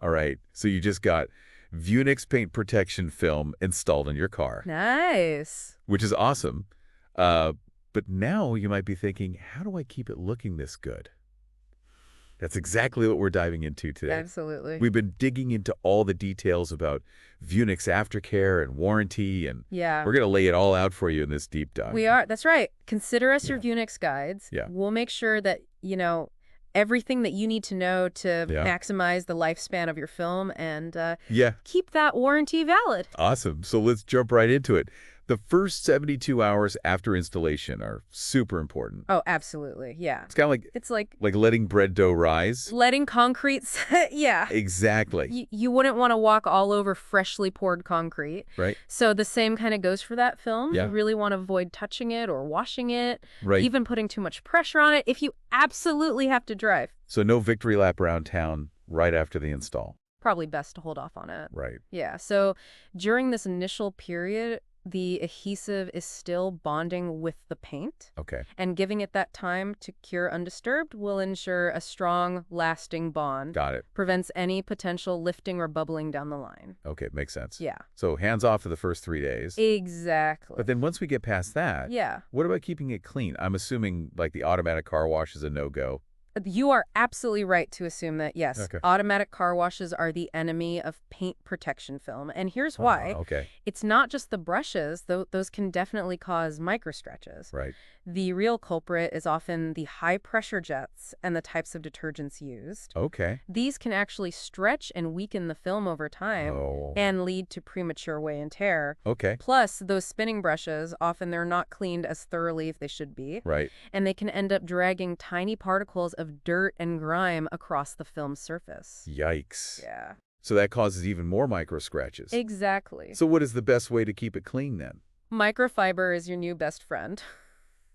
All right. So you just got Vunyx paint protection film installed in your car, Nice. which is awesome. Uh, but now you might be thinking, how do I keep it looking this good? That's exactly what we're diving into today. Absolutely. We've been digging into all the details about Vunyx Aftercare and warranty, and Yeah. we're going to lay it all out for you in this deep dive. We are. That's right. Consider us your Yeah. Vunyx guides. Yeah. We'll make sure that, everything that you need to know to Yeah. maximize the lifespan of your film and Yeah. keep that warranty valid. Awesome. So let's jump right into it. The first 72 hours after installation are super important. Oh, absolutely. Yeah. It's kind of It's like like letting bread dough rise. letting concrete set. Yeah. Exactly. You wouldn't want to walk all over freshly poured concrete. Right. So the same kind of goes for that film. Yeah. You really want to avoid touching it or washing it, Right. even putting too much pressure on it if you absolutely have to drive. So no victory lap around town right after the install. Probably best to hold off on it. Right. Yeah, so during this initial period, the adhesive is still bonding with the paint, Okay. and giving it that time to cure undisturbed will ensure a strong, lasting bond. Got it. Prevents any potential lifting or bubbling down the line. Okay. Makes sense. Yeah. So hands off for the first 3 days. Exactly. But then once we get past that, Yeah. what about keeping it clean? I'm assuming like the automatic car wash is a no-go. You are absolutely right to assume that, yes, Okay. automatic car washes are the enemy of paint protection film. And here's why. Okay. It's not just the brushes, though those can definitely cause micro stretches. Right. The real culprit is often the high-pressure jets and the types of detergents used. Okay. These can actually stretch and weaken the film over time Oh. and lead to premature wear and tear. Okay. Plus, those spinning brushes, often they're not cleaned as thoroughly as they should be, Right. and they can end up dragging tiny particles of dirt and grime across the film's surface. Yikes. Yeah. So that causes even more micro scratches. Exactly. So what is the best way to keep it clean then? Microfiber is your new best friend.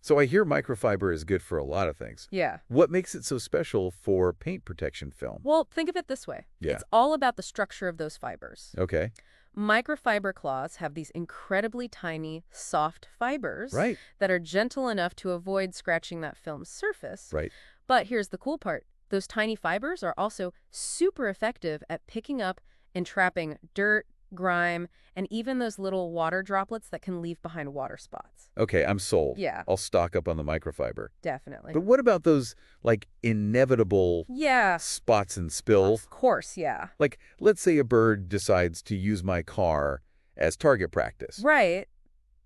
So I hear microfiber is good for a lot of things. Yeah. What makes it so special for paint protection film? Well, think of it this way. Yeah. It's all about the structure of those fibers. Okay. Microfiber cloths have these incredibly tiny, soft fibers Right. that are gentle enough to avoid scratching that film's surface. Right. But here's the cool part. Those tiny fibers are also super effective at picking up and trapping dirt, grime, and even those little water droplets that can leave behind water spots. Okay, I'm sold. Yeah. I'll stock up on the microfiber. Definitely. But what about those, like, inevitable Yeah. spots and spill? Of course, yeah. Like, let's say a bird decides to use my car as target practice. Right.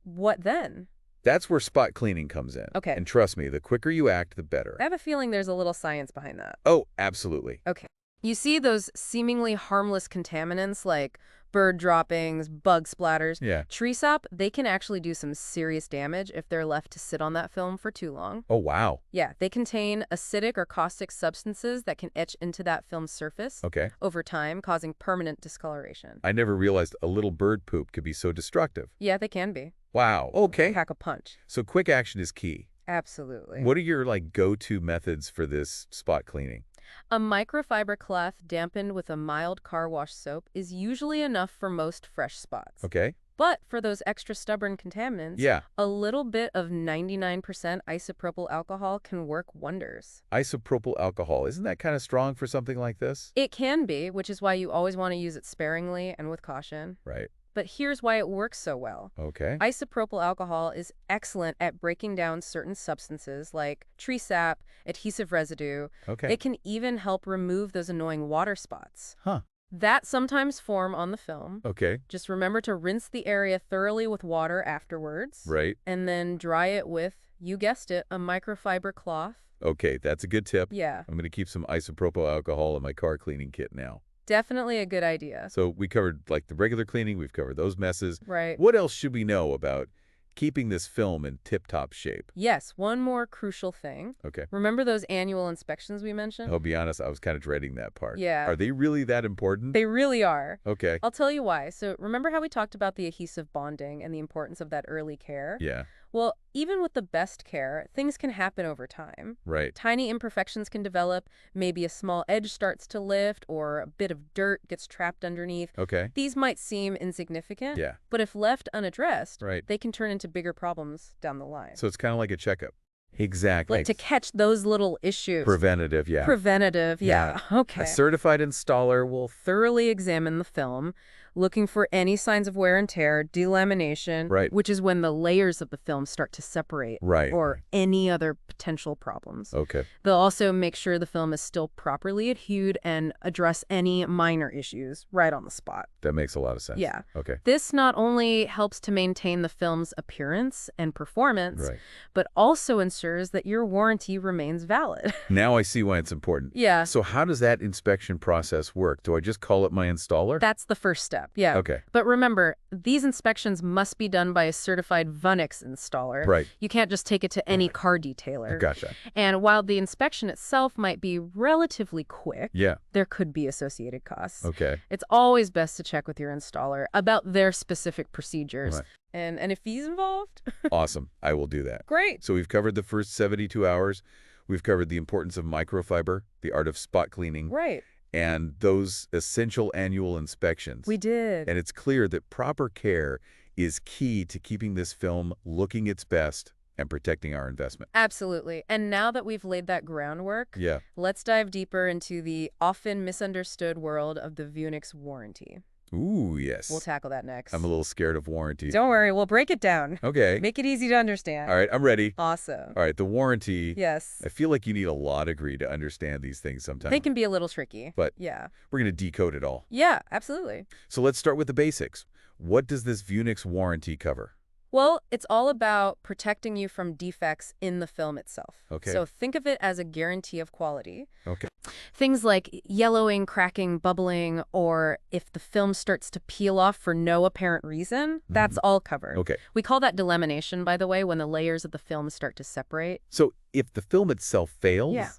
What then? That's where spot cleaning comes in. Okay. And trust me, the quicker you act, the better. I have a feeling there's a little science behind that. Oh, absolutely. Okay. You see those seemingly harmless contaminants like bird droppings, bug splatters, Yeah. tree sap, they can actually do some serious damage if they're left to sit on that film for too long. Oh, wow. Yeah, they contain acidic or caustic substances that can etch into that film's surface Okay. over time, causing permanent discoloration. I never realized a little bird poop could be so destructive. Yeah, they can be. Wow. Okay. Pack a punch. So quick action is key. Absolutely. What are your, like, go-to methods for this spot cleaning? A microfiber cloth dampened with a mild car wash soap is usually enough for most fresh spots. Okay. But for those extra stubborn contaminants, Yeah. a little bit of 99% isopropyl alcohol can work wonders. Isopropyl alcohol. Isn't that kind of strong for something like this? It can be, which is why you always want to use it sparingly and with caution. Right. But here's why it works so well. Okay. Isopropyl alcohol is excellent at breaking down certain substances like tree sap, adhesive residue. Okay. It can even help remove those annoying water spots Huh. that sometimes form on the film. Okay. Just remember to rinse the area thoroughly with water afterwards. Right. And then dry it with, you guessed it, a microfiber cloth. Okay, that's a good tip. Yeah, I'm going to keep some isopropyl alcohol in my car cleaning kit now. definitely a good idea. So we covered, like, the regular cleaning. We've covered those messes. Right. What else should we know about keeping this film in tip-top shape? Yes, one more crucial thing. Okay. Remember those annual inspections we mentioned? I'll be honest, I was kind of dreading that part. Yeah. Are they really that important? They really are. Okay. I'll tell you why. So remember how we talked about the adhesive bonding and the importance of that early care? Yeah. Well, even with the best care, things can happen over time. Right. Tiny imperfections can develop. Maybe a small edge starts to lift or a bit of dirt gets trapped underneath. Okay. These might seem insignificant, Yeah. but if left unaddressed, Right. they can turn into bigger problems down the line. So it's kind of like a checkup. Exactly. Like to catch those little issues. Preventative, yeah. Preventative, yeah. A Okay. certified installer will... Thoroughly examine the film, looking for any signs of wear and tear, delamination, Right. which is when the layers of the film start to separate, Right. or any other potential problems. Okay. They'll also make sure the film is still properly adhered and address any minor issues right on the spot. That makes a lot of sense. Yeah. Okay. This not only helps to maintain the film's appearance and performance, Right. but also ensures that your warranty remains valid. Now I see why it's important. Yeah. So how does that inspection process work? Do I just call up my installer? That's the first step, yeah. Okay. But remember, these inspections must be done by a certified Vunyx installer. Right. You can't just take it to any car detailer. Gotcha. And while the inspection itself might be relatively quick, Yeah. there could be associated costs. Okay. It's always best to check with your installer about their specific procedures. Right. And any fees involved? Awesome. I will do that. Great. So we've covered the first 72 hours. We've covered the importance of microfiber, the art of spot cleaning, Right. and those essential annual inspections. We did. And it's clear that proper care is key to keeping this film looking its best and protecting our investment. Absolutely. And now that we've laid that groundwork, Yeah. let's dive deeper into the often misunderstood world of the Vunyx warranty. Ooh, yes. We'll tackle that next. I'm a little scared of warranty. Don't worry, we'll break it down. Okay. Make it easy to understand. All right, I'm ready. Awesome. All right, the warranty. Yes. I feel like you need a law degree to understand these things sometimes. They can be a little tricky. But yeah. we're going to decode it all. Yeah, absolutely. So let's start with the basics. What does this Vunyx warranty cover? Well, it's all about protecting you from defects in the film itself. Okay. So think of it as a guarantee of quality. Okay. Things like yellowing, cracking, bubbling, or if the film starts to peel off for no apparent reason, that's all covered. Okay. We call that delamination, by the way, when the layers of the film start to separate. So if the film itself fails, Yeah.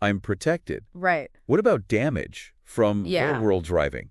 I'm protected. Right. What about damage from Yeah. real-world driving?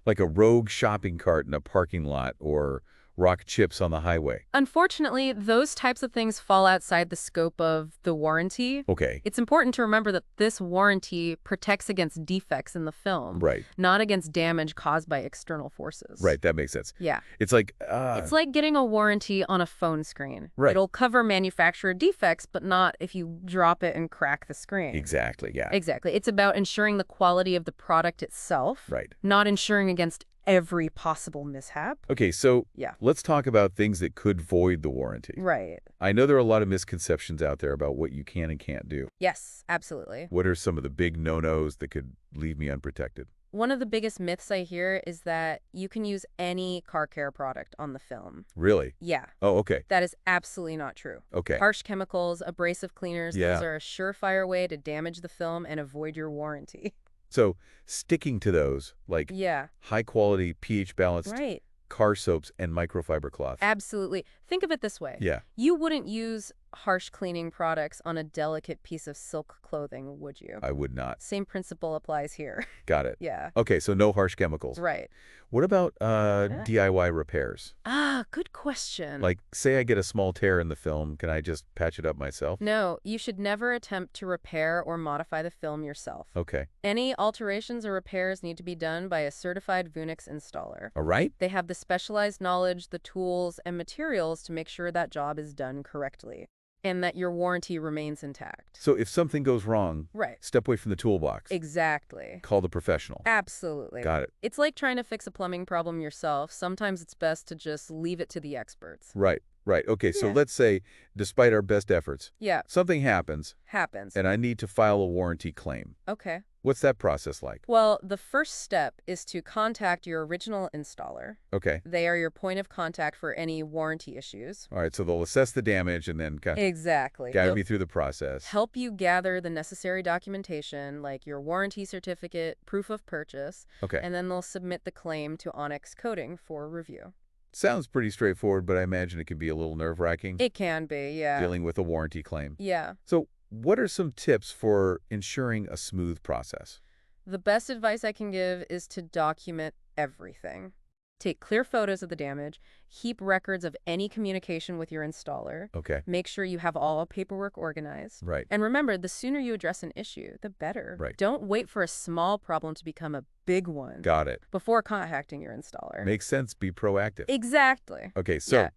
Like a rogue shopping cart in a parking lot or rock chips on the highway? Unfortunately, those types of things fall outside the scope of the warranty. Okay. It's important to remember that this warranty protects against defects in the film, Right. not against damage caused by external forces. Right, that makes sense. Yeah. It's like... It's like getting a warranty on a phone screen. Right. It'll cover manufacturer defects, but not if you drop it and crack the screen. Exactly, yeah. Exactly. It's about ensuring the quality of the product itself, Right. not ensuring against every possible mishap. Okay, so Yeah. let's talk about things that could void the warranty. Right. I know there are a lot of misconceptions out there about what you can and can't do. Yes, absolutely. What are some of the big no-nos that could leave me unprotected? One of the biggest myths I hear is that you can use any car care product on the film. Really? Yeah, Oh, okay. that is absolutely not true. Okay. Harsh chemicals, abrasive cleaners, Yeah. those are a surefire way to damage the film and avoid your warranty. So sticking to those, like Yeah, high-quality, pH-balanced right. car soaps and microfiber cloth. Absolutely. Think of it this way. Yeah. You wouldn't use harsh cleaning products on a delicate piece of silk clothing, would you? I would not. Same principle applies here. Got it. Yeah, Okay, so no harsh chemicals. right. What about DIY repairs? Ah, good question. Like, say I get a small tear in the film, can I just patch it up myself? No, you should never attempt to repair or modify the film yourself. Okay. Any alterations or repairs need to be done by a certified Vunyx installer. All right. They have the specialized knowledge, the tools, and materials to make sure that job is done correctly and that your warranty remains intact. So if something goes wrong, Right. step away from the toolbox. Exactly. Call the professional. Absolutely. Got it. It's like trying to fix a plumbing problem yourself. Sometimes it's best to just leave it to the experts. Right. Right. Okay, so Yeah. let's say, despite our best efforts, Yeah, something happens happens. and I need to file a warranty claim. Okay. What's that process like? Well, the first step is to contact your original installer. Okay. They are your point of contact for any warranty issues. All right, so they'll assess the damage and then kind of Exactly. guide They'll me through the process. help you gather the necessary documentation, like your warranty certificate, proof of purchase, Okay. and then they'll submit the claim to Onyx Coding for review. Sounds pretty straightforward, but I imagine it can be a little nerve-wracking It can be, yeah. dealing with a warranty claim. Yeah. So what are some tips for ensuring a smooth process? The best advice I can give is to document everything. Take clear photos of the damage, keep records of any communication with your installer, Okay. make sure you have all paperwork organized. Right. And remember, the sooner you address an issue, the better. Right. Don't wait for a small problem to become a big one Got it. before contacting your installer. Makes sense. Be proactive. Exactly. Okay, so Yeah.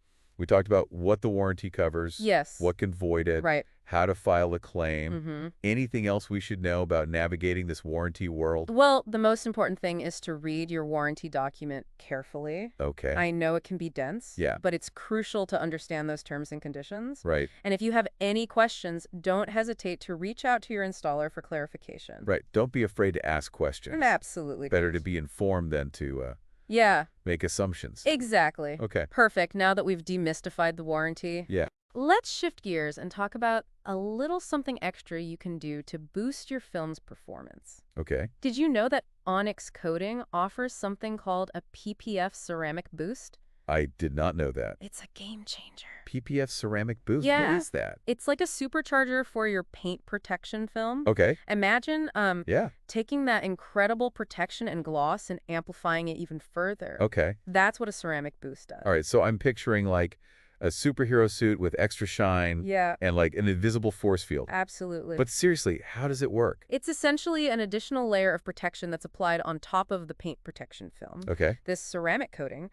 We talked about what the warranty covers, Yes. what can void it, Right. how to file a claim. Mm-hmm. Anything else we should know about navigating this warranty world? Well, the most important thing is to read your warranty document carefully. Okay. I know it can be dense, Yeah. but it's crucial to understand those terms and conditions. Right. And if you have any questions, don't hesitate to reach out to your installer for clarification. Right. Don't be afraid to ask questions. Absolutely. Better to be informed than to Yeah, make assumptions. exactly. Okay. Perfect. Now that we've demystified the warranty, Yeah. let's shift gears and talk about a little something extra you can do to boost your film's performance. Okay. Did you know that Onyx coating offers something called a PPF ceramic boost? I did not know that. It's a game changer. PPF ceramic boost? Yeah. What is that? It's like a supercharger for your paint protection film. Okay. Imagine Yeah. taking that incredible protection and gloss and amplifying it even further. Okay. That's what a ceramic boost does. All right. So I'm picturing like a superhero suit with extra shine Yeah, and like an invisible force field. absolutely. But seriously, how does it work? It's essentially an additional layer of protection that's applied on top of the paint protection film. Okay. This ceramic coating,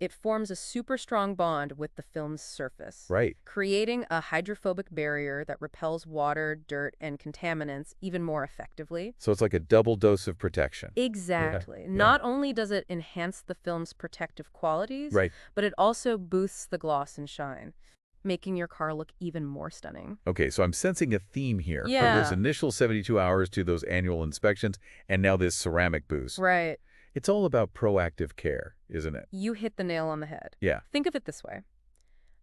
it forms a super strong bond with the film's surface, Right. creating a hydrophobic barrier that repels water, dirt, and contaminants even more effectively. So it's like a double dose of protection. Exactly. Yeah. Not only does it enhance the film's protective qualities, Right. but it also boosts the gloss and shine, making your car look even more stunning. Okay, so I'm sensing a theme here. From Yeah. those initial 72 hours to those annual inspections, and now this ceramic boost. Right. It's all about proactive care, isn't it? You hit the nail on the head. Yeah. Think of it this way.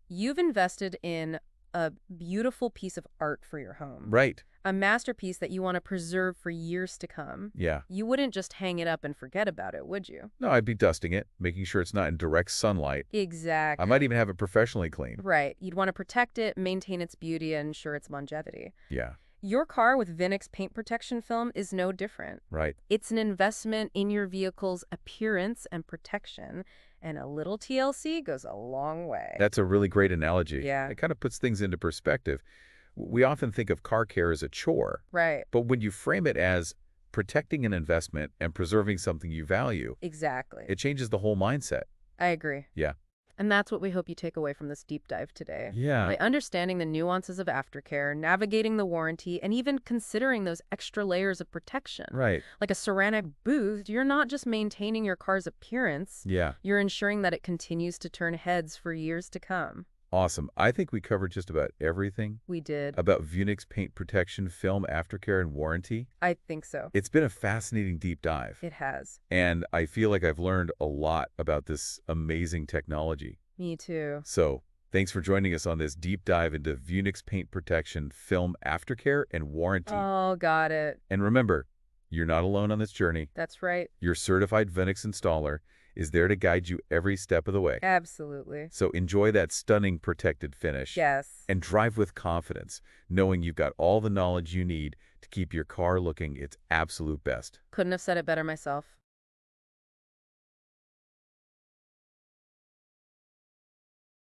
You've invested in a beautiful piece of art for your home. Right. A masterpiece that you want to preserve for years to come. Yeah. You wouldn't just hang it up and forget about it, would you? No, I'd be dusting it, making sure it's not in direct sunlight. Exactly. I might even have it professionally cleaned. Right. You'd want to protect it, maintain its beauty, and ensure its longevity. Yeah. Your car with Vunyx paint protection film is no different. Right. It's an investment in your vehicle's appearance and protection, and a little TLC goes a long way. That's a really great analogy. Yeah. It kind of puts things into perspective. We often think of car care as a chore, Right. but when you frame it as protecting an investment and preserving something you value, Exactly. it changes the whole mindset. I agree. Yeah. And that's what we hope you take away from this deep dive today. Yeah. By understanding the nuances of aftercare, navigating the warranty, and even considering those extra layers of protection. Right. Like a ceramic booth, you're not just maintaining your car's appearance, Yeah. you're ensuring that it continues to turn heads for years to come. Awesome. I think we covered just about everything We did. about Vunyx paint protection, film, aftercare, and warranty. I think so. It's been a fascinating deep dive, It has. and I feel like I've learned a lot about this amazing technology. Me too. So thanks for joining us on this deep dive into Vunyx paint protection, film, aftercare, and warranty. Oh, got it. And remember, you're not alone on this journey. That's right. Your certified Vunyx installer is there to guide you every step of the way. Absolutely. So enjoy that stunning protected finish. Yes. And drive with confidence, knowing you've got all the knowledge you need to keep your car looking its absolute best. Couldn't have said it better myself.